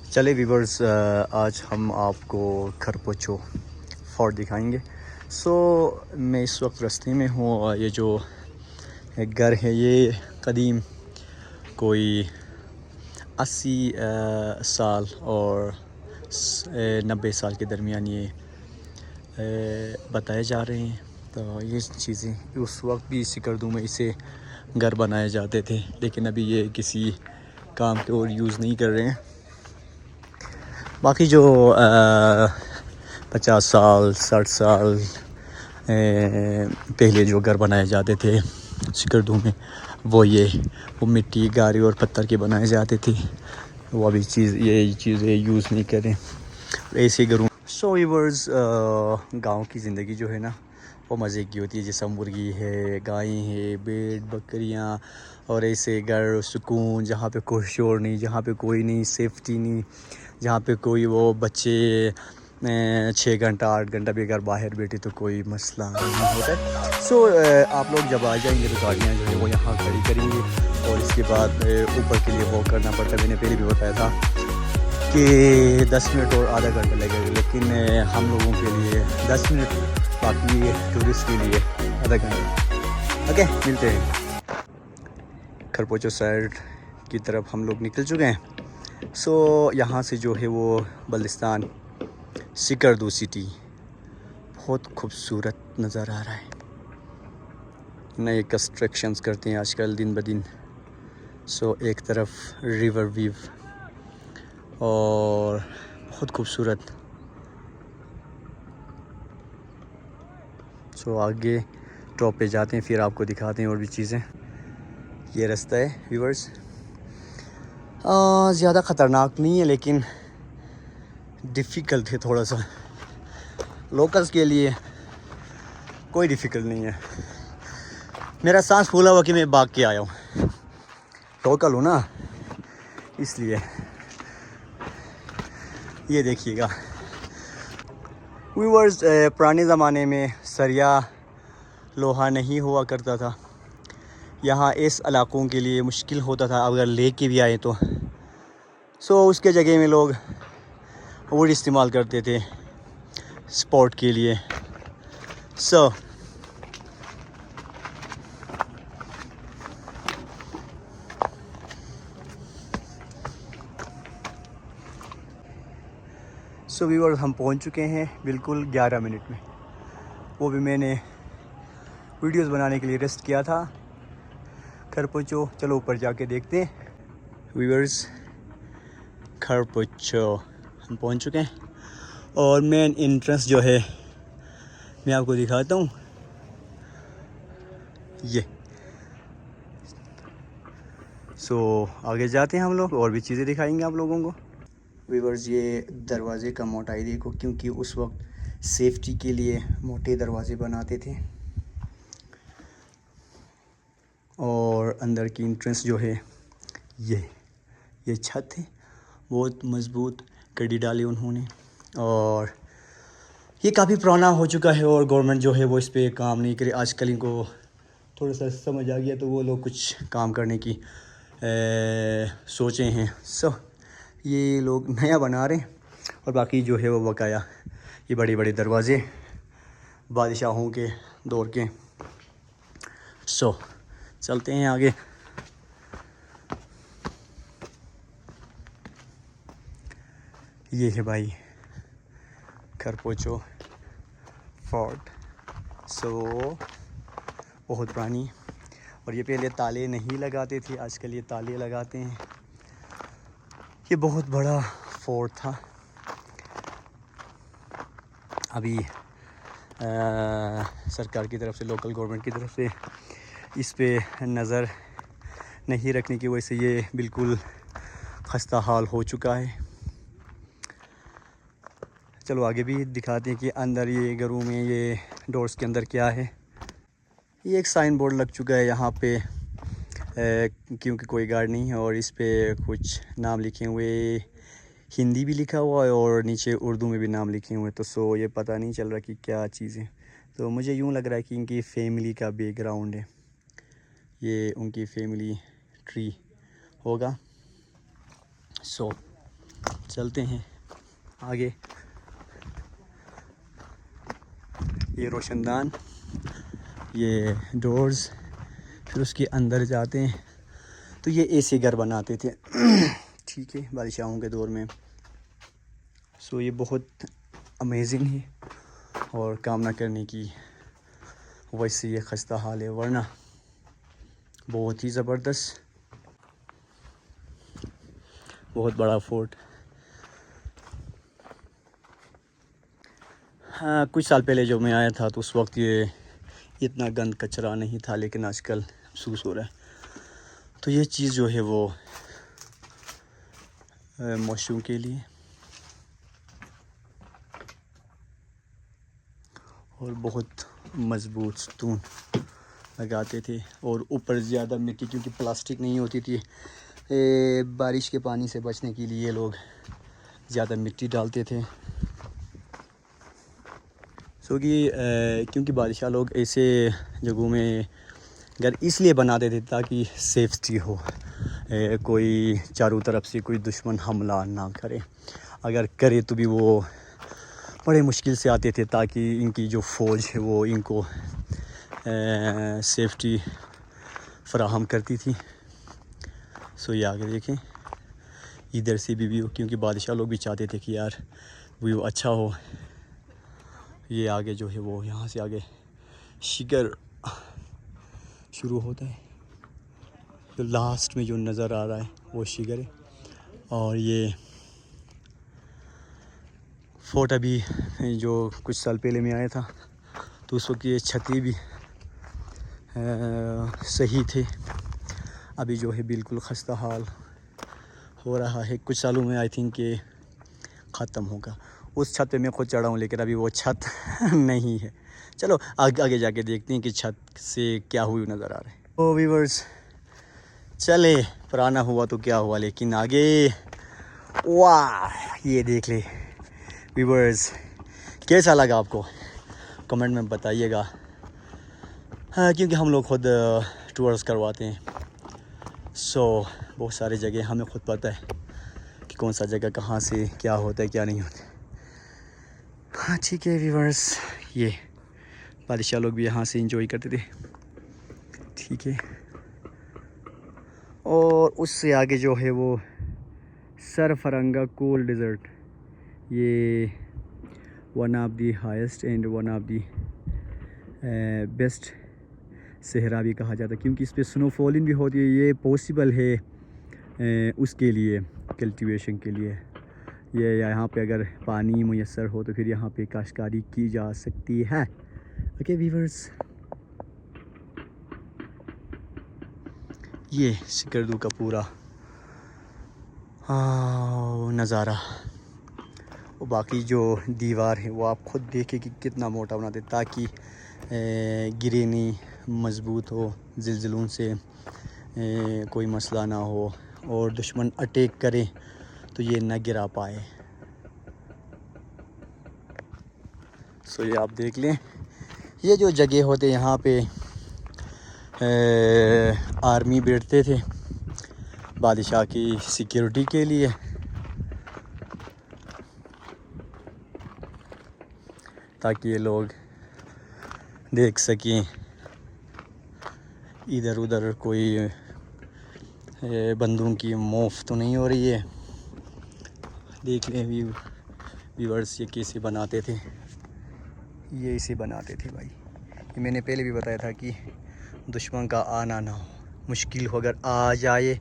चले व्यूवर्स, आज हम आपको खरपोचो फोर्ट दिखाएंगे। मैं इस वक्त रास्ते में हूँ और ये जो घर है ये कदीम कोई 80 साल और 90 साल के दरमियान ये बताए जा रहे हैं। तो ये चीज़ें उस वक्त भी सिकरदू में इसे घर बनाए जाते थे, लेकिन अभी ये किसी काम के और यूज़ नहीं कर रहे हैं। बाकी जो 50 साल 60 साल पहले जो घर बनाए जाते थे सिकरदू में, वो मिट्टी गारी और पत्थर के बनाए जाते थे। वो अभी ये चीज़ें यूज़ नहीं करें ऐसे घरों। व्यूअर्स, गांव की ज़िंदगी जो है ना वो मज़े की होती है। जैसा मुर्गी है, गायें हैं, भेड़ बकरियां और ऐसे घर सुकून, जहाँ पे कोई शोर नहीं, जहाँ पे कोई नहीं, सेफ्टी नहीं, जहाँ पे कोई वो बच्चे 6 घंटा 8 घंटा भी अगर बाहर बैठे तो कोई मसला नहीं होता है। आप लोग जब आ जाएंगे तो गाड़ियाँ जो है वो यहाँ खड़ी करेंगे और इसके बाद ऊपर के लिए वॉक करना पड़ता है। मैंने पहले भी बताया था कि 10 मिनट और आधा घंटा लगेगा, लेकिन हम लोगों के लिए 10 मिनट, बाकी टूरिस्ट के लिए आधा घंटा। ओके, मिलते हैं। खरपोचो साइड की तरफ हम लोग निकल चुके हैं। यहाँ से जो है वो बल्दिस्तान सिकरदू सिटी बहुत खूबसूरत नज़र आ रहा है। नए कंस्ट्रक्शंस करते हैं आजकल दिन ब दिन। एक तरफ रिवर व्यू और बहुत खूबसूरत। आगे टॉप पे जाते हैं, फिर आपको दिखाते हैं और भी चीज़ें। ये रास्ता है व्यूअर्स, ज़्यादा ख़तरनाक नहीं है लेकिन डिफ़िकल्ट है थोड़ा सा। लोकल्स के लिए कोई डिफ़िकल्ट नहीं है। मेरा सांस फूला हुआ कि मैं भाग के आया हूँ, लोकल हूँ ना इसलिए। ये देखिएगा व्यूअर्स, पुराने ज़माने में सरिया लोहा नहीं हुआ करता था। यहाँ इस इलाकों के लिए मुश्किल होता था अगर लेके भी आए तो। उसके जगह में लोग वुड इस्तेमाल करते थे स्पोर्ट के लिए। व्यूअर्स, हम पहुंच चुके हैं बिल्कुल 11 मिनट में। वो भी मैंने वीडियोस बनाने के लिए रेस्ट किया था। खरपोचो, चलो ऊपर जाके देखते हैं। व्यूअर्स, खरपोचो हम पहुंच चुके हैं और मेन एंट्रेंस जो है मैं आपको दिखाता हूँ। ये आगे जाते हैं हम लोग और भी चीज़ें दिखाएंगे आप लोगों को। व्यूअर्स, ये दरवाज़े का मोटाई देखो, क्योंकि उस वक्त सेफ्टी के लिए मोटे दरवाजे बनाते थे। और अंदर की एंट्रेंस जो है ये छत है, बहुत मज़बूत कड़ी डाली उन्होंने। और ये काफ़ी पुराना हो चुका है और गवर्नमेंट जो है वो इस पर काम नहीं करे। आजकल इनको थोड़ा सा समझ आ गया तो वो लोग कुछ काम करने की सोचे हैं। ये लोग नया बना रहे हैं और बाकी जो है वो बकाया ये बड़े बड़े दरवाज़े बादशाहों के दौर के। चलते हैं आगे। ये है भाई खरपोचो फोर्ट। बहुत पुरानी, और ये पहले ताले नहीं लगाते थे, आजकल ये ताले लगाते हैं। ये बहुत बड़ा फोर्ट था। अभी सरकार की तरफ से, लोकल गवर्नमेंट की तरफ से इस पे नज़र नहीं रखने की वजह से ये बिल्कुल खस्ता हाल हो चुका है। चलो आगे भी दिखाते हैं कि अंदर ये घरों में ये डोर्स के अंदर क्या है। ये एक साइन बोर्ड लग चुका है यहाँ पे, क्योंकि कोई गार्ड नहीं है, और इस पे कुछ नाम लिखे हुए, हिंदी भी लिखा हुआ है और नीचे उर्दू में भी नाम लिखे हुए हैं। तो ये पता नहीं चल रहा कि क्या चीज़ है। तो मुझे यूँ लग रहा है कि इनकी फैमिली का बैकग्राउंड है, ये उनकी फैमिली ट्री होगा। चलते हैं आगे। ये रोशनदान, ये डोर्स, फिर उसके अंदर जाते हैं तो ये ऐसे घर बनाते थे ठीक है, बादशाहों के दौर में। सो ये बहुत अमेजिंग है और काम ना करने की वैसे ये खस्ता हाल है, वरना बहुत ही ज़बरदस्त, बहुत बड़ा फोर्ट। हाँ, कुछ साल पहले जो मैं आया था तो उस वक्त ये इतना गंद कचरा नहीं था, लेकिन आजकल महसूस हो रहा है। तो ये चीज़ जो है वो मशरूम के लिए और बहुत मज़बूत स्टोन लगाते थे, और ऊपर ज़्यादा मिट्टी, क्योंकि प्लास्टिक नहीं होती थी। बारिश के पानी से बचने के लिए लोग ज़्यादा मिट्टी डालते थे। क्योंकि बादशाह लोग ऐसे जगहों में घर इसलिए बनाते थे ताकि सेफ्टी हो, कोई चारों तरफ से कोई दुश्मन हमला ना करे, अगर करे तो भी वो बड़े मुश्किल से आते थे, ताकि इनकी जो फ़ौज है वो इनको सेफ्टी फराहम करती थी। सो ये आगे देखें, इधर से भी व्यू, क्योंकि बादशाह लोग भी चाहते थे कि यार व्यू अच्छा हो। ये आगे जो है वो यहाँ से आगे शिखर शुरू होता है, तो लास्ट में जो नज़र आ रहा है वो शिखर है। और ये फोर्ट अभी जो कुछ साल पहले मैं आया था तो उस वक्त ये छतरी भी सही थे, अभी जो है बिल्कुल खस्ता हाल हो रहा है। कुछ सालों में आई थिंक ये ख़त्म होगा। उस छत पे मैं खुद चढ़ा हूँ, लेकिन अभी वो छत नहीं है। चलो आगे आगे जाके देखते हैं कि छत से क्या हुई नज़र आ रहा है। तो व्यूअर्स चले, पुराना हुआ तो क्या हुआ, लेकिन आगे वाह ये देख ले व्यूअर्स, कैसा लगा आपको कमेंट में बताइएगा। हाँ, क्योंकि हम लोग खुद टूर्स करवाते हैं, सो बहुत सारी जगह हमें खुद पता है कि कौन सा जगह कहाँ से क्या होता है क्या नहीं होता। हाँ ठीक है व्यूअर्स, ये बादशाह लोग भी यहाँ से एंजॉय करते थे, ठीक है। और उससे आगे जो है वो सरफरंगा कोल डेजर्ट, ये one of the highest and one of the best सहरा भी कहा जाता है, क्योंकि इस पर स्नोफॉलिंग भी होती है। ये पॉसिबल है उसके लिए, कल्टीवेशन के लिए। ये यहाँ पे अगर पानी मुयस्सर हो तो फिर यहाँ पे काश्तकारी की जा सकती है। ओके व्यूअर्स, ये सिकरदू का पूरा नज़ारा। और बाकी जो दीवार है वो आप खुद देखें कि कितना मोटा बनाते, ताकि गिरे नहीं, मज़बूत हो, ज़िलज़िलों से कोई मसला ना हो, और दुश्मन अटैक करे तो ये ना गिरा पाए। सो ये आप देख लें, ये जो जगह होते यहाँ पे आर्मी बैठते थे बादशाह की सिक्योरिटी के लिए। ताकि ये लोग देख सकें इधर उधर कोई बंदूक की मौत तो नहीं हो रही है। देख लें व्यूअर्स, ये कैसे बनाते थे, ये इसे बनाते थे भाई। ये मैंने पहले भी बताया था कि दुश्मन का आना ना हो, मुश्किल हो, अगर आ जाए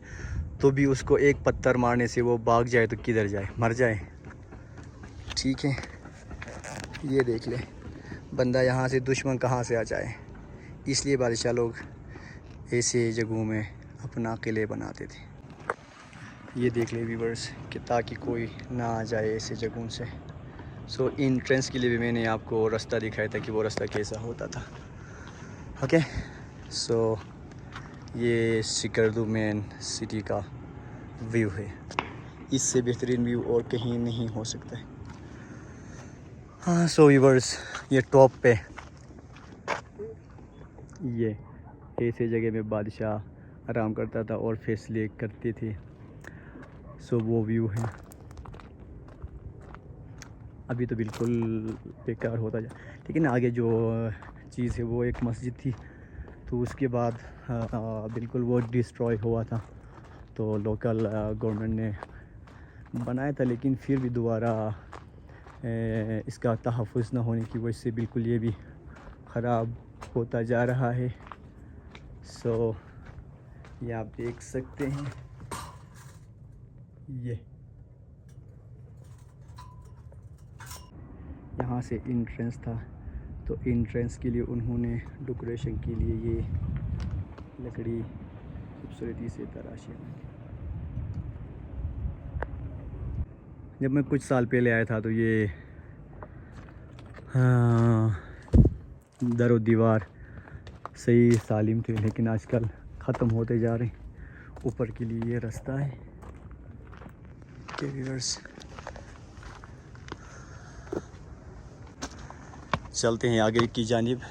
तो भी उसको एक पत्थर मारने से वो भाग जाए तो किधर जाए, मर जाए, ठीक है। ये देख ले बंदा, यहाँ से दुश्मन कहाँ से आ जाए, इसलिए बादशाह लोग ऐसे जगहों में अपना किले बनाते थे। ये देख ले व्यूअर्स कि ताकि कोई ना आ जाए ऐसे जगहों से। सो एंट्रेंस के लिए भी मैंने आपको रास्ता दिखाया था कि वो रास्ता कैसा होता था। ओके, सो ये सिकरदू मेन सिटी का व्यू है, इससे बेहतरीन व्यू और कहीं नहीं हो सकता है। हाँ सो व्यूअर्स, ये टॉप पे ये ऐसे जगह में बादशाह आराम करता था और फैसले करते थे। सो वो व्यू है, अभी तो बिल्कुल बेकार होता जा, लेकिन आगे जो चीज़ है वो एक मस्जिद थी, तो उसके बाद बिल्कुल वो डिस्ट्रॉय हुआ था, तो लोकल गवर्नमेंट ने बनाया था, लेकिन फिर भी दोबारा इसका तहफ़्फ़ुज़ न होने की वजह से बिल्कुल ये भी ख़राब होता जा रहा है। सो ये आप देख सकते हैं, ये यहाँ से इंट्रेंस था, तो इंट्रेंस के लिए उन्होंने डेकोरेशन के लिए ये लकड़ी खूबसूरती से तराशी। जब मैं कुछ साल पहले आया था तो ये दर व दीवार सही सालिम थे, लेकिन आजकल ख़त्म होते जा रहे हैं। ऊपर के लिए ये रास्ता है। चलते हैं आगे की जानिब।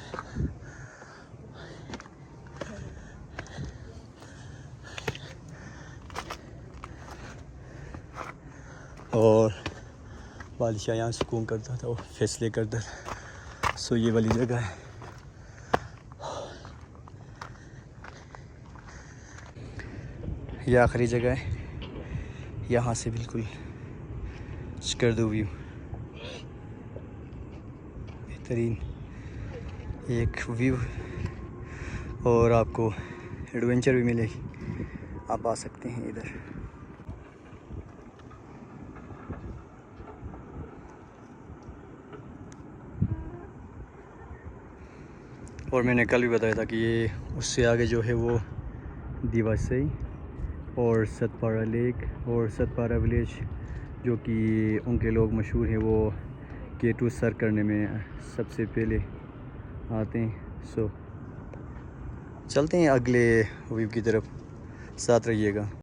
और बादशाह यहाँ सुकून करता था, वो फैसले करता था। सो ये वाली जगह है। यह आखिरी जगह है, यहाँ से बिल्कुल कर दो व्यू, बेहतरीन एक व्यू, और आपको एडवेंचर भी मिलेगी। आप आ सकते हैं इधर। और मैंने कल भी बताया था कि ये उससे आगे जो है वो दिवासई और सतपारा लेक और सतपारा विलेज, जो कि उनके लोग मशहूर हैं, वो K2 सर करने में सबसे पहले आते हैं। सो चलते हैं अगले व्यू की तरफ, साथ रहिएगा।